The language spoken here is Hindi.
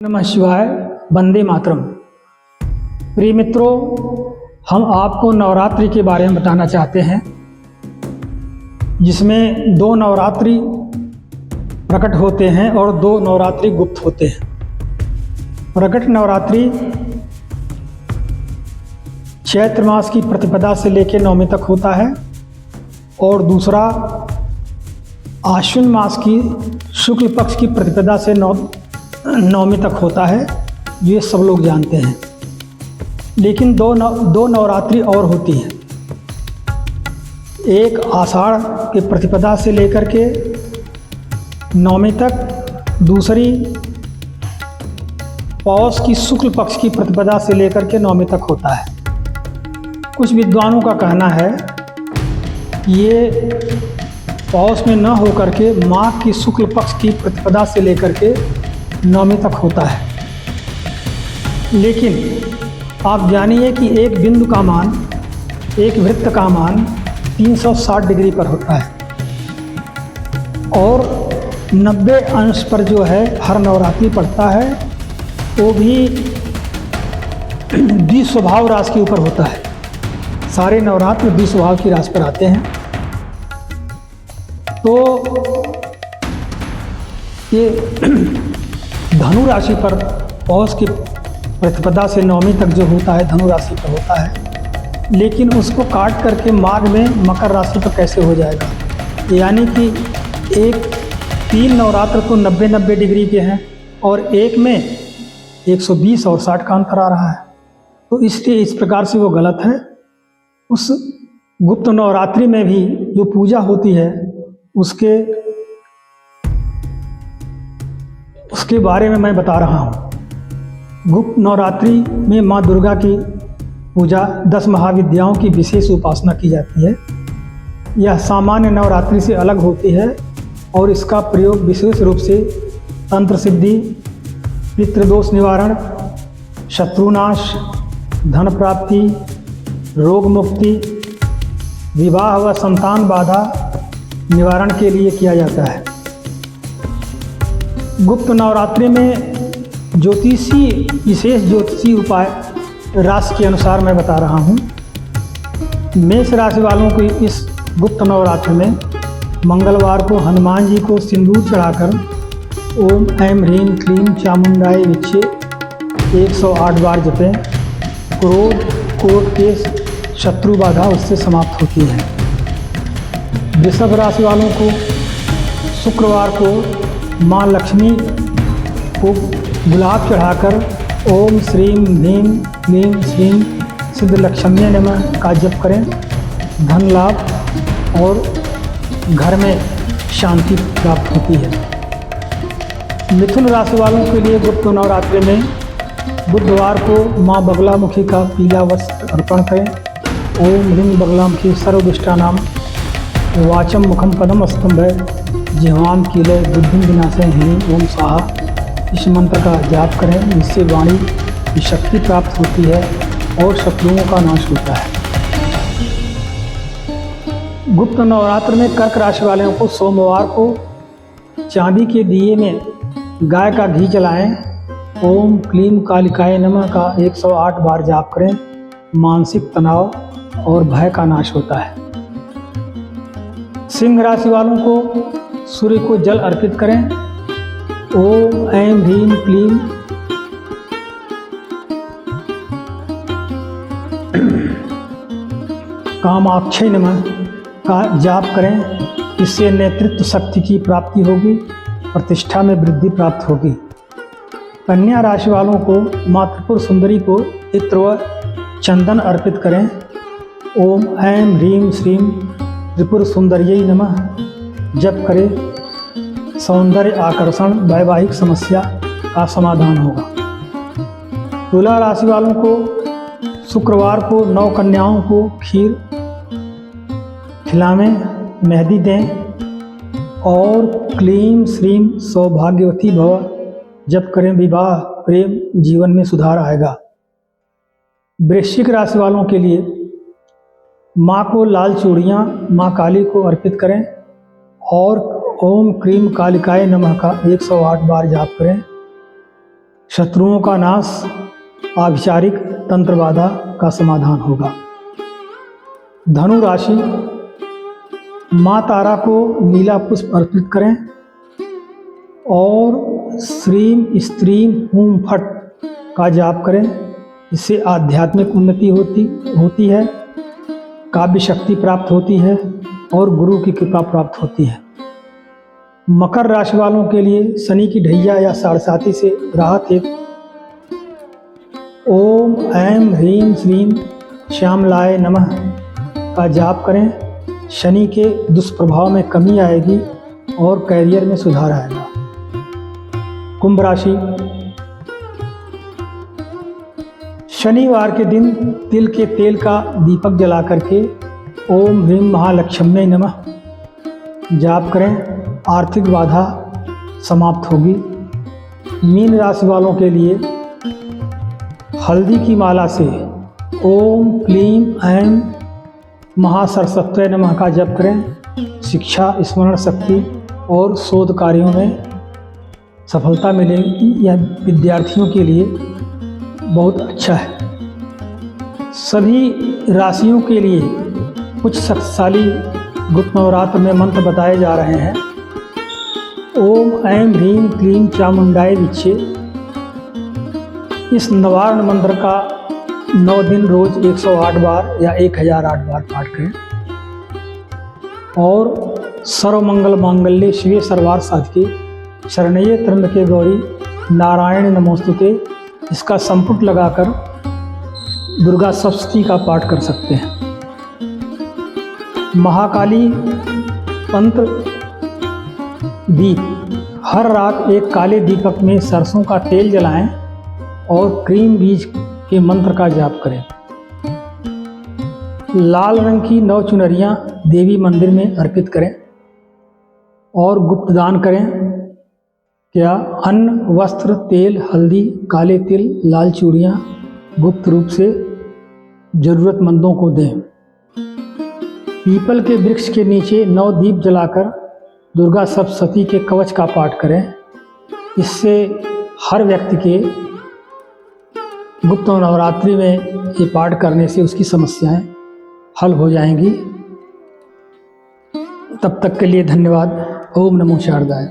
नमः शिवाय। वंदे मातरम। प्रिय मित्रों, हम आपको नवरात्रि के बारे में बताना चाहते हैं, जिसमें दो नवरात्रि प्रकट होते हैं और दो नवरात्रि गुप्त होते हैं। प्रकट नवरात्रि चैत्र मास की प्रतिपदा से लेकर नवमी तक होता है और दूसरा आश्विन मास की शुक्ल पक्ष की प्रतिपदा से नवमी तक होता है। ये सब लोग जानते हैं, लेकिन दो नवरात्रि और होती हैं। एक आषाढ़ के प्रतिपदा से लेकर के नवमी तक, दूसरी पौष की शुक्ल पक्ष की प्रतिपदा से लेकर के नवमी तक होता है। कुछ विद्वानों का कहना है ये पौष में न होकर के माघ की शुक्ल पक्ष की प्रतिपदा से लेकर के नवमी तक होता है। लेकिन आप जानिए कि एक बिंदु का मान, एक वृत्त का मान 360 डिग्री पर होता है और 90 अंश पर जो है हर नवरात्रि पड़ता है, वो भी द्विस्वभाव राशि के ऊपर होता है। सारे नवरात्र द्विस्वभाव की राशि पर आते हैं। तो ये धनु राशि पर पौष की प्रतिपदा से नवमी तक जो होता है धनु राशि पर होता है, लेकिन उसको काट करके माघ में मकर राशि पर कैसे हो जाएगा? यानी कि एक 3 नवरात्र तो 90-90 डिग्री के हैं और एक में 120 और 60 का अंतर आ रहा है। तो इसलिए इस प्रकार से वो गलत है। उस गुप्त नवरात्रि में भी जो पूजा होती है उसके बारे में मैं बता रहा हूँ। गुप्त नवरात्रि में माँ दुर्गा की पूजा 10 महाविद्याओं की विशेष उपासना की जाती है। यह सामान्य नवरात्रि से अलग होती है और इसका प्रयोग विशेष रूप से तंत्र सिद्धि, पितृदोष निवारण, शत्रुनाश, धन प्राप्ति, रोग मुक्ति, विवाह व संतान बाधा निवारण के लिए किया जाता है। गुप्त नवरात्रि में विशेष ज्योतिषी उपाय राशि के अनुसार मैं बता रहा हूँ। मेष राशि वालों को इस गुप्त नवरात्रि में मंगलवार को हनुमान जी को सिंदूर चढ़ाकर ओम ऐं ह्रीं क्लीं चामुंडाय विच्चे 108 बार जपें। क्रोध कोट के शत्रु बाधा उससे समाप्त होती है। वृषभ राशि वालों को शुक्रवार को माँ लक्ष्मी को गुलाब चढ़ाकर ओम श्रीं ह्रीं क्लीं श्रीं सिद्ध लक्ष्म्ये नमः का जप करें। धन लाभ और घर में शांति प्राप्त होती है। मिथुन राशि वालों के लिए गुप्त नवरात्रि में बुधवार को माँ बगलामुखी का पीला वस्त्र अर्पण करें। ओम ह्रीं बगलामुखी सर्वदुष्टानां वाचम मुखम पदम स्तंभ जिह्वाम कीलय बुद्धिं विनाशय ह्रीं ओम स्वाहा। इस मंत्र का जाप करें, जिससे वाणी की शक्ति प्राप्त होती है और शत्रुओं का नाश होता है। गुप्त नवरात्र में कर्क राशि वालों को सोमवार को चांदी के दिए में गाय का घी जलाएं। ओम क्लीं कालिकाय नमः का 108 बार जाप करें। मानसिक तनाव और भय का नाश होता है। सिंह राशि वालों को सूर्य को जल अर्पित करें। ओम ऐं ह्रीं क्लीं कामाक्षय नमः का जाप करें। इससे नेतृत्व शक्ति की प्राप्ति होगी, प्रतिष्ठा में वृद्धि प्राप्त होगी। कन्या राशि वालों को माँ त्रिपुर सुंदरी को इत्र व चंदन अर्पित करें। ओम ऐं ह्रीं श्रीं त्रिपुर सुंदर्यै नमः जप करें। सौंदर्य आकर्षण वैवाहिक समस्या का समाधान होगा। तुला राशि वालों को शुक्रवार को 9 कन्याओं को खीर खिलावें, मेहंदी दें और क्लीं श्रीं सौभाग्यवती भव जप करें। विवाह प्रेम जीवन में सुधार आएगा। वृश्चिक राशि वालों के लिए माँ को लाल चूड़ियाँ माँ काली को अर्पित करें और ओम क्रीम कालिकाय नमः का 108 बार जाप करें। शत्रुओं का नाश, आभिचारिक तंत्र बाधा का समाधान होगा। धनु राशि, माँ तारा को नीला पुष्प अर्पित करें और श्रीम स्त्रीम हूम फट का जाप करें। इससे आध्यात्मिक उन्नति होती है, काव्य शक्ति प्राप्त होती है और गुरु की कृपा प्राप्त होती है। मकर राशि वालों के लिए शनि की ढैया या साढ़साती से राहत हेतु ओम ऐं ह्रीं श्रीं श्यामलाय नमः का जाप करें। शनि के दुष्प्रभाव में कमी आएगी और कैरियर में सुधार आएगा। कुंभ राशि, शनिवार के दिन तिल के तेल का दीपक जला करके ओम ह्रीं महालक्ष्म्यै नमः जाप करें। आर्थिक बाधा समाप्त होगी। मीन राशि वालों के लिए हल्दी की माला से ओम क्लीं ऐं महासरस्वत्यै नमः का जप करें। शिक्षा, स्मरण शक्ति और शोध कार्यों में सफलता मिलेगी। यह विद्यार्थियों के लिए बहुत अच्छा है। सभी राशियों के लिए कुछ शक्तिशाली गुप्त नवरात्र में मंत्र बताए जा रहे हैं। ओम ऐं ह्रीं क्लीं चामुंडाय विच्चे। इस नवारण मंत्र का 9 दिन रोज 108 बार या 1008 बार पाठ करें। और सर्वमंगल मांगल्ये शिवे सर्वार्थ साधिके शरण्ये त्र्यंबके गौरी नारायण नमोस्तुते, इसका संपुट लगाकर दुर्गा सप्तशती का पाठ कर सकते हैं। महाकाली तंत्र दीप, हर रात एक काले दीपक में सरसों का तेल जलाएं और क्रीम बीज के मंत्र का जाप करें। लाल रंग की 9 चुनरियां देवी मंदिर में अर्पित करें और गुप्त दान करें। क्या अन्न, वस्त्र, तेल, हल्दी, काले तिल, लाल चूड़ियाँ गुप्त रूप से जरूरतमंदों को दें। पीपल के वृक्ष के नीचे 9 दीप जलाकर दुर्गा सप्तशती के कवच का पाठ करें। इससे हर व्यक्ति के गुप्त नवरात्रि में ये पाठ करने से उसकी समस्याएं हल हो जाएंगी। तब तक के लिए धन्यवाद। ओम नमो शारदाय।